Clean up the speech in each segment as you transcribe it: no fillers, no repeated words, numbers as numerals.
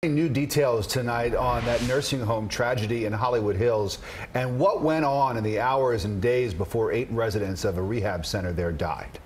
New details tonight on that nursing home tragedy in Hollywood Hills and what went on in the hours and days before 8 residents of a rehab center there died.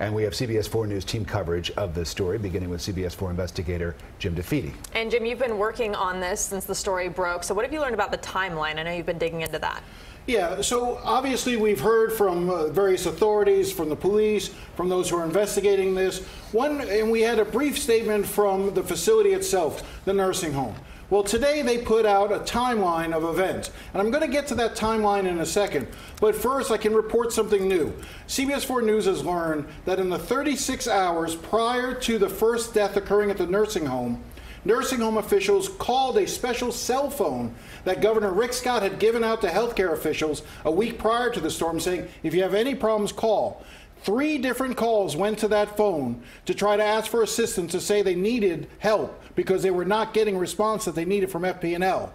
And we have CBS 4 News team coverage of this story, beginning with CBS 4 investigator Jim DeFede. And Jim, you've been working on this since the story broke. So what have you learned about the timeline? I know you've been digging into that. Yeah, so obviously we've heard from various authorities, from the police, from those who are investigating this. And we had a brief statement from the facility itself, the nursing home. Well, today they put out a timeline of events, and I'm going to get to that timeline in a second. But first, I can report something new. CBS 4 News has learned that in the 36 hours prior to the first death occurring at the nursing home officials called a special cell phone that Governor Rick Scott had given out to healthcare officials a week prior to the storm, saying, if you have any problems, call. 3 different calls went to that phone to try to ask for assistance, to say they needed help because they were not getting a response that they needed from FP&L.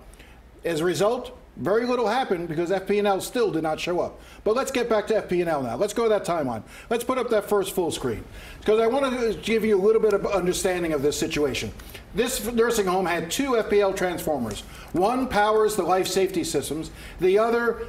As a result, very little happened because FP&L still did not show up. But let's get back to FP&L now. Let's go to that timeline. Let's put up that first full screen, because I want to give you a little bit of understanding of this situation. This nursing home had 2 FPL transformers. One powers the life safety systems. The other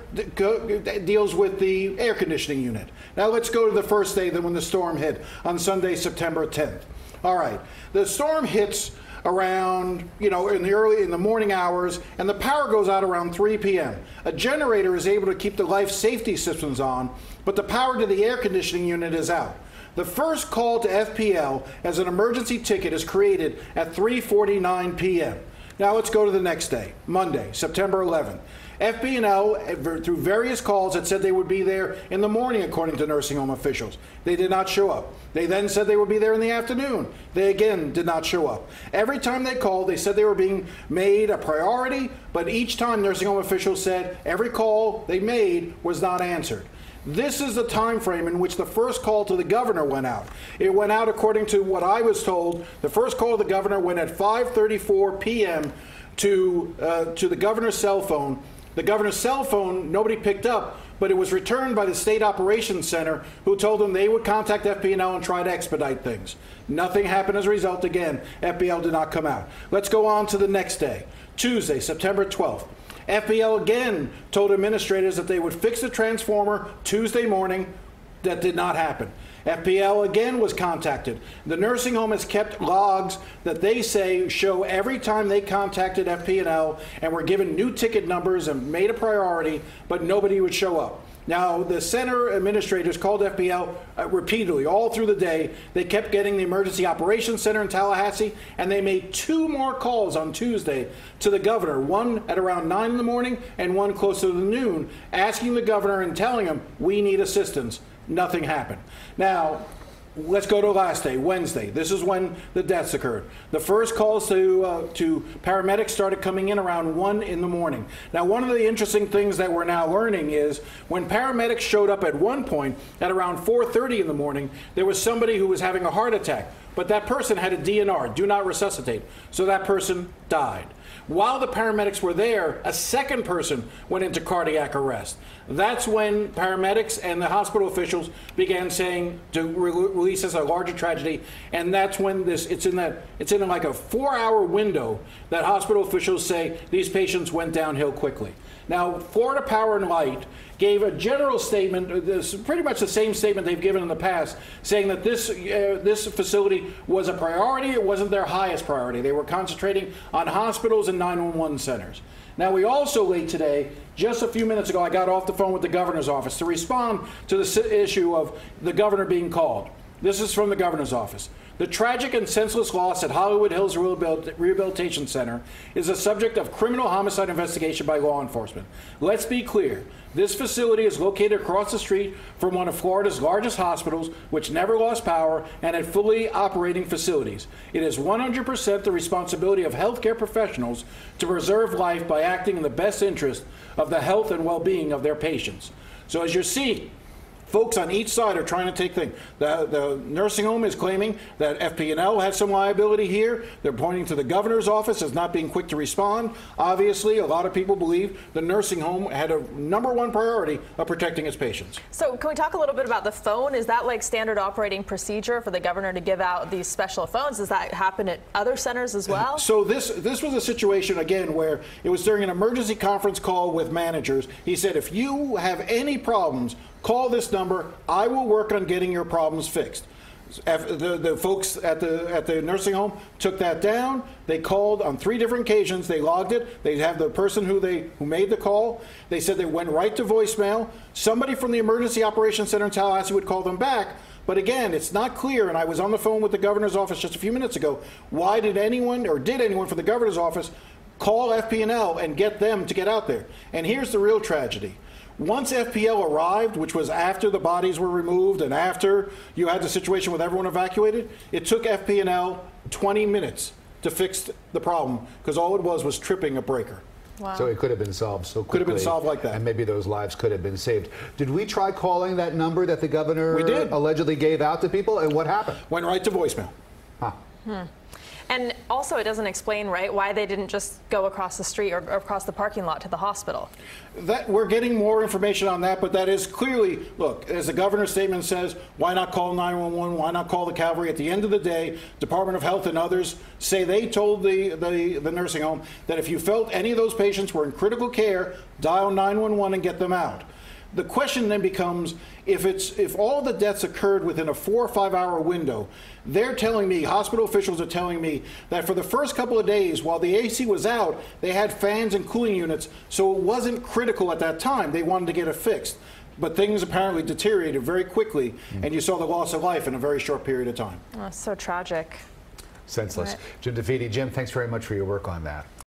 deals with the air conditioning unit. Now let's go to the first day when the storm hit on Sunday, September 10th. All right, the storm hits around, in the morning hours, and the power goes out around 3 p.m. A generator is able to keep the life safety systems on, but the power to the air conditioning unit is out. The first call to FPL as an emergency ticket is created at 3:49 p.m. Now let's go to the next day, Monday, September 11th. FP&L, through various calls, had said they would be there in the morning, according to nursing home officials. They did not show up. They then said they would be there in the afternoon. They again did not show up. Every time they called, they said they were being made a priority, but each time nursing home officials said every call they made was not answered. This is the time frame in which the first call to the governor went out. It went out, according to what I was told, the first call to the governor went at 5:34 p.m. to the governor's cell phone. The governor's cell phone, nobody picked up, but it was returned by the State Operations Center, who told them they would contact FP&L and try to expedite things. Nothing happened as a result. Again, FPL did not come out. Let's go on to the next day, Tuesday, September 12th. FPL again told administrators that they would fix the transformer Tuesday morning. That did not happen. FPL again was contacted. The nursing home has kept logs that they say show every time they contacted FP&L and were given new ticket numbers and made a priority, but nobody would show up. Now, the center administrators called FPL repeatedly all through the day. They kept getting the Emergency Operations Center in Tallahassee, and they made 2 more calls on Tuesday to the governor, one at around 9 in the morning and one closer to noon, asking the governor and telling him, we need assistance. Nothing happened. Now, let's go to last day, Wednesday. This is when the deaths occurred. The first calls to paramedics started coming in around 1 in the morning. Now, one of the interesting things that we're now learning is when paramedics showed up at one point at around 4:30 in the morning, there was somebody who was having a heart attack, but that person had a DNR, do not resuscitate, so that person died. While the paramedics were there, a second person went into cardiac arrest. That's when paramedics and the hospital officials began saying to release this a larger tragedy, and that's when it's in like a 4-hour window that hospital officials say these patients went downhill quickly. Now, Florida Power and Light gave a general statement, pretty much the same statement they've given in the past, saying that this facility was a priority. It wasn't their highest priority. They were concentrating on hospitals and 911 centers. Now, we also late today, just a few minutes ago, I got off the phone with the governor's office to respond to the issue of the governor being called. This is from the governor's office. The tragic and senseless loss at Hollywood Hills Rehabilitation Center is a subject of criminal homicide investigation by law enforcement. Let's be clear. This facility is located across the street from one of Florida's largest hospitals, which never lost power and had fully operating facilities. It is 100% the responsibility of healthcare professionals to preserve life by acting in the best interest of the health and well-being of their patients. So as you see, folks on each side are trying to take things. The nursing home is claiming that FP&L had some liability here. They're pointing to the governor's office as not being quick to respond. Obviously, a lot of people believe the nursing home had a #1 priority of protecting its patients. So can we talk a little bit about the phone? Is that like standard operating procedure for the governor to give out these special phones? Does that happen at other centers as well? So this was a situation, again, where it was during an emergency conference call with managers. He said, if you have any problems, call this number. I will work on getting your problems fixed. The folks at the nursing home took that down. They called on 3 different occasions. They logged it. They have the person who made the call. They said they went right to voicemail. Somebody from the Emergency Operations Center in Tallahassee would call them back. But again, it's not clear, and I was on the phone with the governor's office just a few minutes ago. Why did anyone from the governor's office call FP&L and get them to get out there? And here's the real tragedy. Once FPL arrived, which was after the bodies were removed and after you had the situation with everyone evacuated, it took FP&L 20 minutes to fix the problem because all it was tripping a breaker. Wow. So it could have been solved so quickly. Could have been solved like that. And maybe those lives could have been saved. Did we try calling that number that the governor We did. allegedly gave out to people? And what happened? Went right to voicemail. Huh. And also, it doesn't explain, right, why they didn't just go across the street or across the parking lot to the hospital. We're getting more information on that, but that is clearly, look, as the governor's statement says, why not call 911? Why not call the cavalry? At the end of the day, Department of Health and others say they told the nursing home that if you felt any of those patients were in critical care, dial 911 and get them out. The question then becomes, if all the deaths occurred within a 4 or 5 hour window, they're telling me, hospital officials are telling me, that for the first couple of days, while the AC was out, they had fans and cooling units, so it wasn't critical at that time. They wanted to get it fixed. But things apparently deteriorated very quickly, and you saw the loss of life in a very short period of time. Oh, so tragic. Senseless. Right. Jim DeFede. Jim, thanks very much for your work on that.